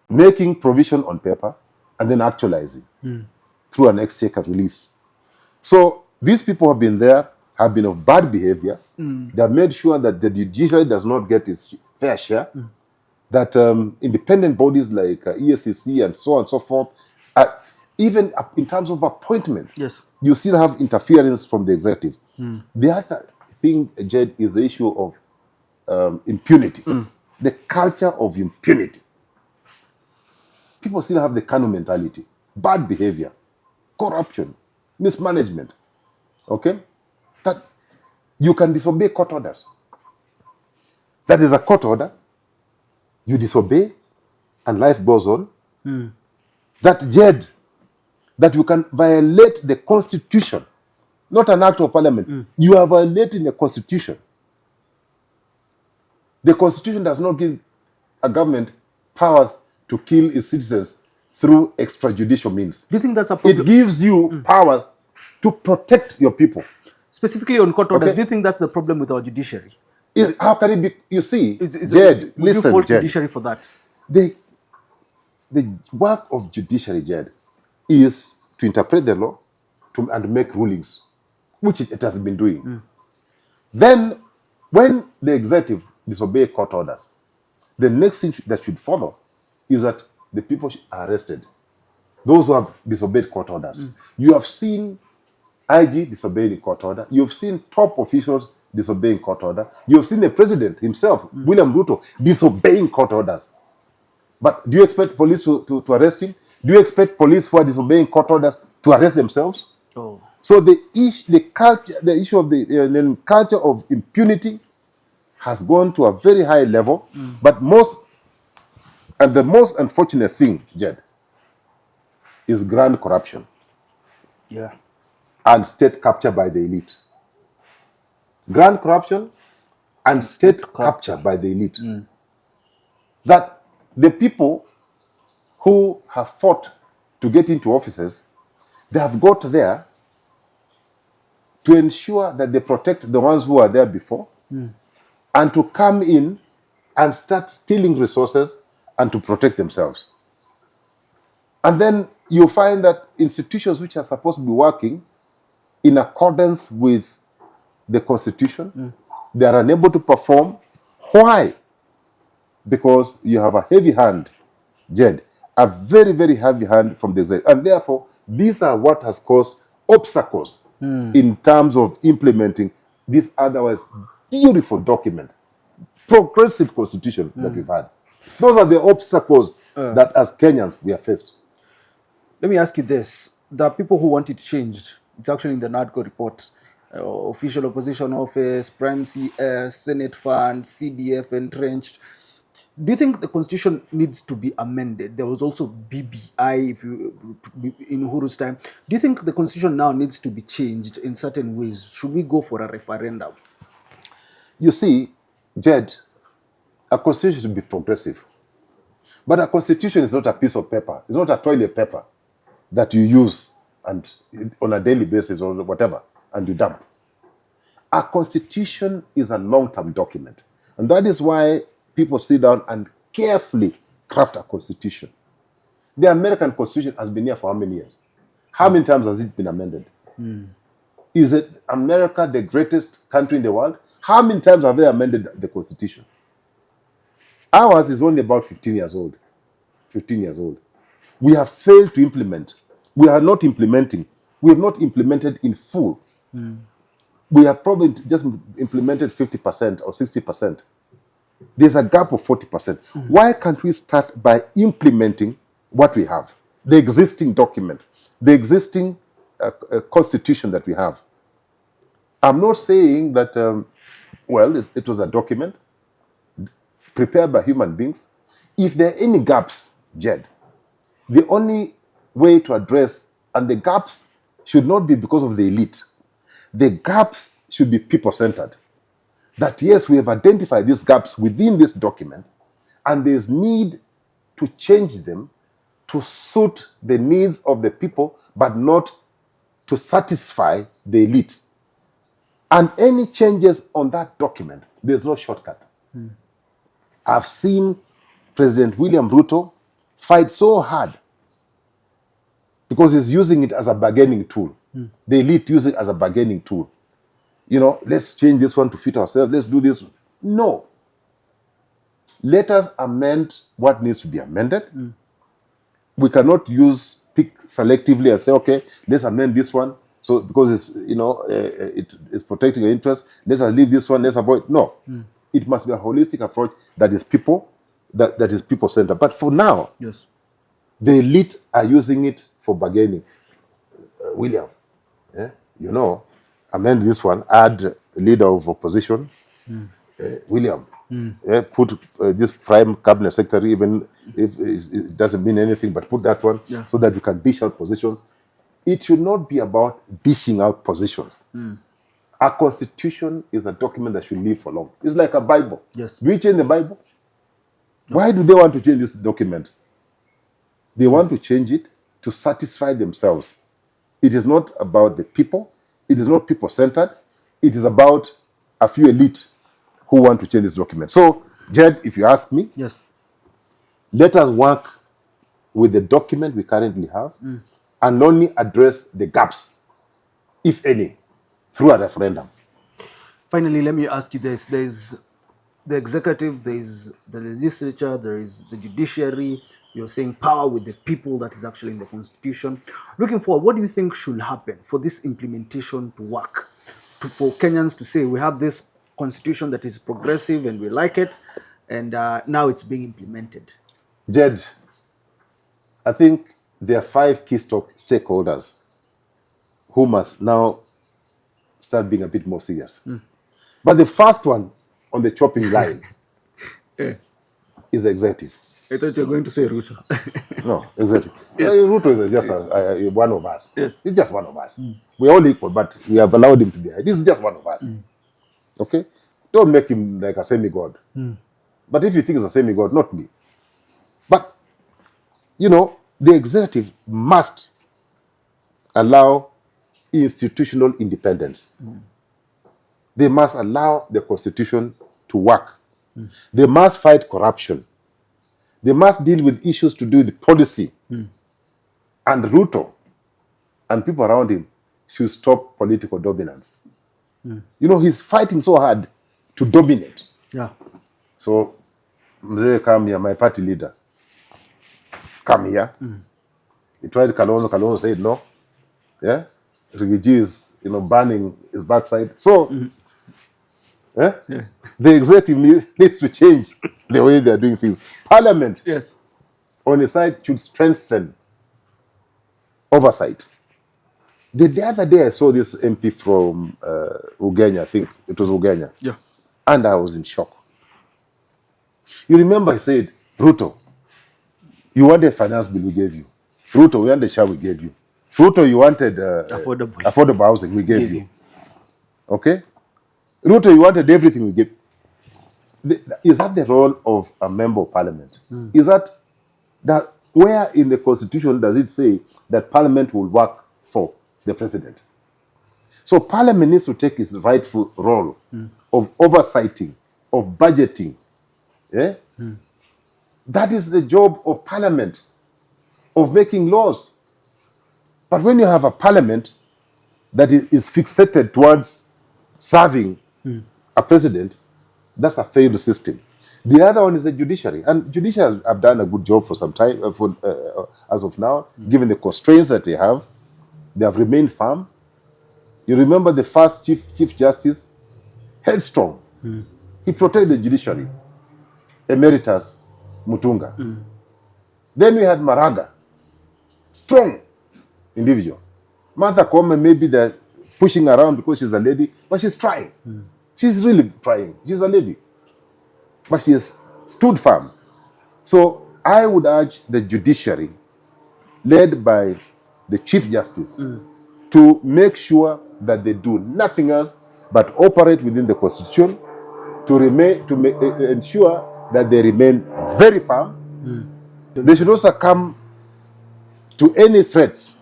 making provision on paper, and then actualizing through an exchequer release. So these people have been there, have been of bad behavior. They have made sure that the judiciary does not get its fair share. That independent bodies like ESCC and so on and so forth, even in terms of appointment, Yes. you still have interference from the executive. The other thing, Jed, is the issue of impunity, the culture of impunity. People still have the Kanu mentality, bad behavior, corruption, mismanagement. Okay? That you can disobey court orders. That is a court order. You disobey, and life goes on. That, Jed, that you can violate the Constitution, not an act of parliament. You are violating the Constitution. The Constitution does not give a government powers to kill its citizens through extrajudicial means. Do you think that's a It problem? gives you powers to protect your people. Specifically on court orders, Okay. do you think that's the problem with our judiciary? How can it be? You see, Is Jed, would listen, you fault Jed. judiciary for that? The work of judiciary, Jed, is to interpret the law and make rulings, which it has been doing. Then, when the executive disobey court orders, the next thing that should follow is that the people are arrested. Those who have disobeyed court orders. You have seen IG disobeying court order. You have seen top officials disobeying court order. You have seen the president himself, William Ruto, disobeying court orders. But do you expect police to arrest him? Do you expect police who are disobeying court orders to arrest themselves? Oh. So the issue of the culture of impunity has gone to a very high level. But the most unfortunate thing, Jed, is grand corruption Yeah. and state capture by the elite. Grand corruption and state capture by the elite. That the people who have fought to get into offices, they have got there to ensure that they protect the ones who are there before and to come in and start stealing resources and to protect themselves. And then you find that institutions which are supposed to be working in accordance with the Constitution, they are unable to perform. Why? Because you have a heavy hand, Jed, a very, very heavy hand from the executive. And therefore, these are what has caused obstacles in terms of implementing this otherwise beautiful document, progressive constitution that we've had. Those are the obstacles that as Kenyans we are faced. Let me ask you this. There are people who want it changed. It's actually in the NADCO report. Official opposition office, prime CS, Senate fund, CDF entrenched. Do you think the constitution needs to be amended? There was also BBI in Uhuru's time. Do you think the constitution now needs to be changed in certain ways? Should we go for a referendum? You see, Jed, a constitution should be progressive. But a constitution is not a piece of paper. It's not a toilet paper that you use and on a daily basis or whatever, and you dump. A constitution is a long-term document. And that is why people sit down and carefully craft a constitution. The American Constitution has been here for how many years? How many times has it been amended? Is it America the greatest country in the world? How many times have they amended the Constitution? Ours is only about 15 years old. 15 years old. We have failed to implement. We are not implementing. We have not implemented in full. We have probably just implemented 50% or 60%. There's a gap of 40%. Why can't we start by implementing what we have? The existing document, the existing constitution that we have. I'm not saying that, it was a document prepared by human beings. If there are any gaps, Jed, the only way to address, and the gaps should not be because of the elite. The gaps should be people-centered. That yes, we have identified these gaps within this document, and there's need to change them to suit the needs of the people, but not to satisfy the elite. And any changes on that document, there's no shortcut. I've seen President William Ruto fight so hard because he's using it as a bargaining tool. The elite use it as a bargaining tool. You know, let's change this one to fit ourselves. Let's do this. No. Let us amend what needs to be amended. We cannot pick selectively and say, okay, let's amend this one. So because it's, you know, it's protecting your interests, let us leave this one, let's avoid. No. It must be a holistic approach that is that is people-centered. But for now, Yes. the elite are using it for bargaining. William, you know, amend this one, add leader of opposition. William, put this prime cabinet secretary, even if it doesn't mean anything, but put that one so that we can dish out positions. It should not be about dishing out positions. Our constitution is a document that should live for long. It's like a Bible. Yes. Do we change the Bible? No. Why do they want to change this document? They want to change it to satisfy themselves. It is not about the people. It is not people-centered. It is about a few elite who want to change this document. So, Jed, if you ask me, Yes. let us work with the document we currently have and only address the gaps, if any, through a referendum. Finally, let me ask you this. There's the executive, there's the legislature, there is the judiciary. You're saying power with the people, that is actually in the constitution. Looking forward, what do you think should happen for this implementation to work? For Kenyans to say, we have this constitution that is progressive and we like it, and now it's being implemented. Jed, I think there are 5 key stakeholders who must now start being a bit more serious. But the first one on the chopping line is executive. I thought you were going to say Ruto. No, executive. Yes. Ruto is just one of us. Yes. He's just one of us. We're all equal, but we have allowed him to be. This is just one of us. Okay? Don't make him like a semi-god. But if you think he's a semi-god, not me. But, you know, the executive must allow institutional independence. They must allow the constitution to work. They must fight corruption. They must deal with issues to do with policy. And Ruto and people around him should stop political dominance. You know, he's fighting so hard to dominate. Yeah. So, Mzee, come here, my party leader. Come here. He tried Kalonzo. Kalonzo said no. Yeah? Rigathi is, you know, burning his backside. So, the executive needs to change the way they are doing things. Parliament, Yes. on its side, should strengthen oversight. The other day I saw this MP from Ugenya, I think it was Ugenya, Yeah. and I was in shock. You remember he said, Ruto, you wanted finance bill, we gave you. Ruto, we wanted share, we gave you. Ruto, you wanted affordable housing, we gave you. Okay? Ruto, you wanted everything, we gave. Is that the role of a member of parliament? Is that where in the constitution does it say that parliament will work for the president? So parliament needs to take its rightful role of oversighting, of budgeting. Yeah? That is the job of parliament, of making laws. But when you have a parliament that is fixated towards serving a president, that's a failed system. The other one is the judiciary. And judiciary have done a good job for some time, as of now, given the constraints that they have remained firm. You remember the first Chief Justice, headstrong. He protected the judiciary. Emeritus Mutunga. Then we had Maraga, strong individual. Martha Koome, maybe they're pushing around because she's a lady, but she's trying. She's really trying. She's a lady. But she has stood firm. So I would urge the judiciary, led by the Chief Justice, to make sure that they do nothing else but operate within the Constitution to ensure that they remain very firm. They should not succumb to any threats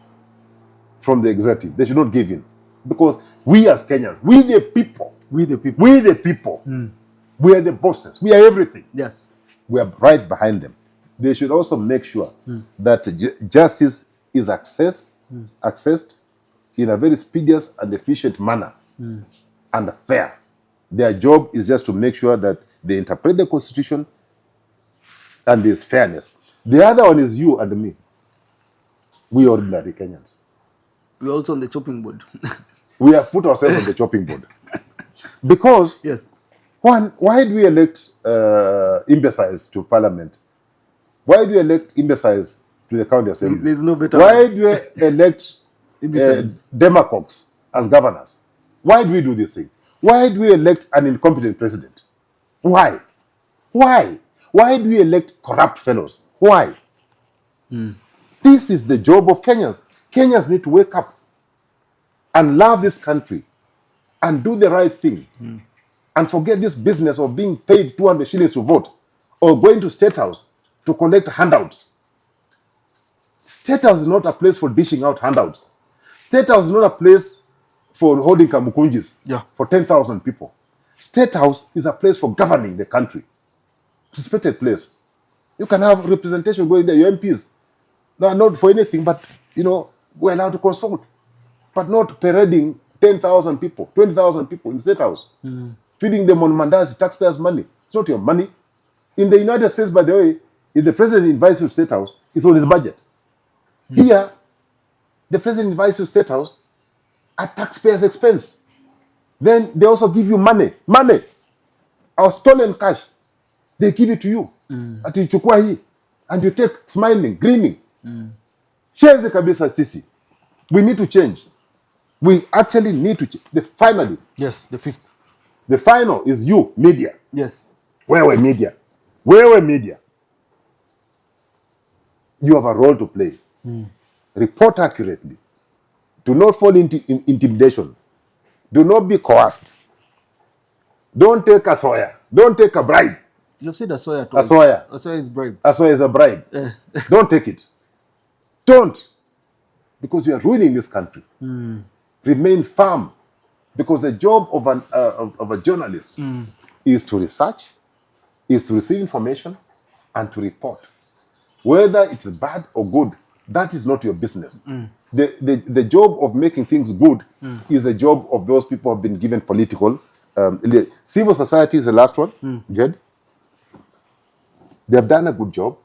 from the executive. They should not give in. Because we as Kenyans, we the people, we are the bosses, we are everything. Yes. We are right behind them. They should also make sure that justice is accessed in a very expeditious and efficient manner and fair. Their job is just to make sure that they interpret the Constitution and there's fairness. The other one is you and me. We ordinary Kenyans. We're also on the chopping board. We have put ourselves on the chopping board. Because, Yes. one, why do we elect imbeciles to parliament? Why do we elect imbeciles to the county assembly? There's no better. Why do we elect Imbeciles. demagogues as governors? Why do we do this thing? Why do we elect an incompetent president? Why? Why? Why do we elect corrupt fellows? Why? This is the job of Kenyans. Kenyans need to wake up and love this country and do the right thing and forget this business of being paid 200 shillings to vote or going to State House to collect handouts. State House is not a place for dishing out handouts. State House is not a place for holding kamukunjis for 10,000 people. State House is a place for governing the country. Respected place. You can have representation going there, your MPs. No, not for anything, but, we're allowed to consult. But not parading 10,000 people, 20,000 people in State House. Feeding them on mandazi, taxpayers' money. It's not your money. In the United States, by the way, if the president invites you to State House, it's on his budget. Here, the president invites you to State House at taxpayers' expense. Then they also give you money, our stolen cash. They give it to you. Atichukua hii. And you take smiling, grinning. Change kabisa sisi. We need to change. We actually need to change. Finally. Yes, the fifth. The final is you, media. Yes. Wewe media. You have a role to play. Report accurately. Do not fall into intimidation. Do not be coerced. Don't take a soya. Don't take a bribe. You've said Asoya twice. Asoya is bribe. Asoya is a bribe. Don't take it. Don't. Because you are ruining this country. Remain firm. Because the job of a journalist is to research, is to receive information, and to report. Whether it's bad or good, that is not your business. The job of making things good is the job of those people who have been given political. Civil society is the last one, Jed. They have done a good job.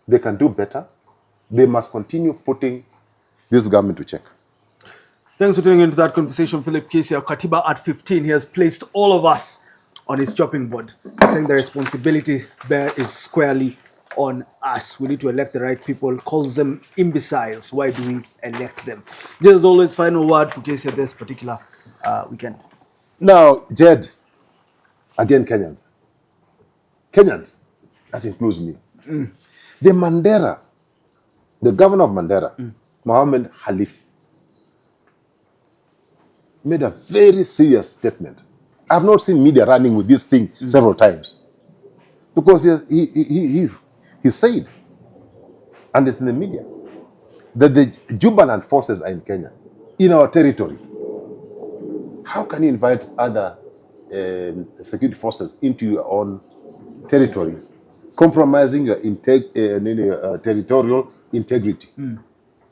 They can do better. They must continue putting this government to check. Thanks for tuning into that conversation, Philip Kisia. Katiba at 15, he has placed all of us on his chopping board, saying the responsibility there is squarely on us. We need to elect the right people. Calls them imbeciles. Why do we elect them? Just as always, final word for Kisia this particular weekend. Now, Jed, again, Kenyans, that includes me. The Mandera, the governor of Mandera, Mohammed Khalif, made a very serious statement. I've not seen media running with this thing several times. Because he said, and it's in the media, that the Jubaland forces are in Kenya, in our territory. How can you invite other security forces into your own territory, compromising your territorial integrity?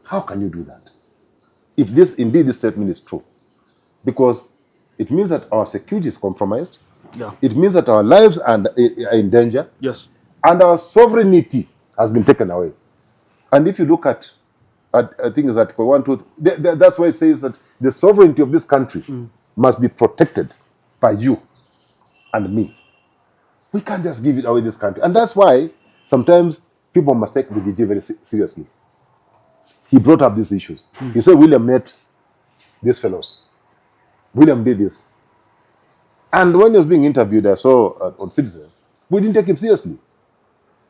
How can you do that? If this statement is true, because it means that our security is compromised. It means that our lives are in danger. Yes. And our sovereignty has been taken away. And if you look at things that Article 1, 2, that's why it says that the sovereignty of this country must be protected by you and me. We can't just give it away this country. And that's why sometimes people must take Rigathi very seriously. He brought up these issues. He said William met these fellows. William did this. And when he was being interviewed, I saw on Citizen, we didn't take him seriously.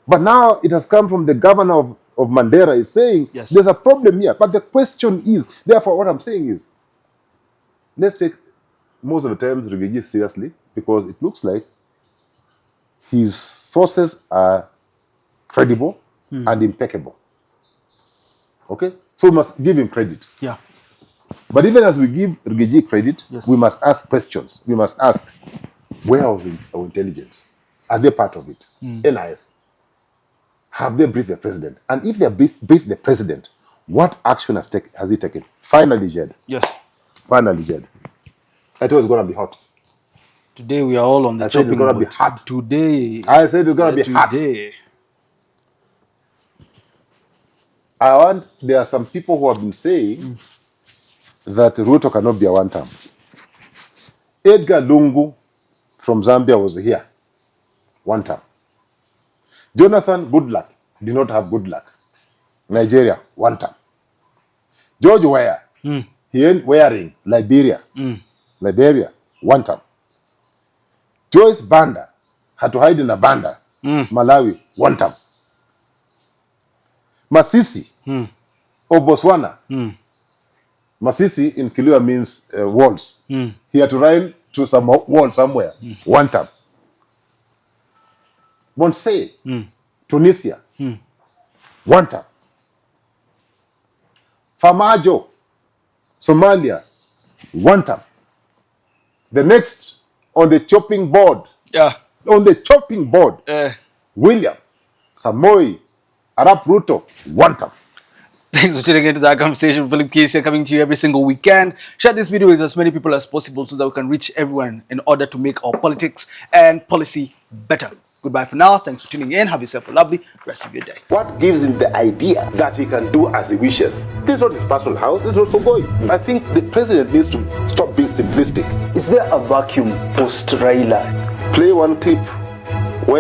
But now it has come from the governor of Mandera is saying, yes, there's a problem here. But the question is, therefore what I'm saying is, let's take most of the times Rigathi seriously, because it looks like his sources are credible and impeccable. Okay? So we must give him credit. Yeah. But even as we give Rigathi credit, Yes. we must ask questions. We must ask, where was our intelligence? Are they part of it? NIS. Have they briefed the president? And if they have briefed the president, what action has he taken? Finally, Jed. Yes. Finally, Jed. I thought it was going to be hot. Today we are all on the I said it's chopping going to be board. hot. Today. I said it's going to be hot. Today. There are some people who have been saying that Ruto cannot be a one-term. Edgar Lungu from Zambia was here, one term. Jonathan Goodluck did not have good luck. Nigeria, one term. George Weah, he ain't wearing Liberia, one term. Joyce Banda had to hide in a banda, Malawi, one term. Masisi, of Botswana, Masisi in Kilua means walls. He had to run to some wall somewhere, one term. Monsey, Tunisia, one term. Famajo, Somalia, one term. The next on the chopping board, William Samoei Arap Ruto, one term. Thanks for tuning into that conversation. Philip Casey coming to you every single weekend. Share this video with as many people as possible so that we can reach everyone in order to make our politics and policy better. Goodbye for now. Thanks for tuning in. Have yourself a lovely rest of your day. What gives him the idea that he can do as he wishes? This is not his personal house. This is not for going. I think the president needs to stop being simplistic. Is there a vacuum post Raila? Play one clip.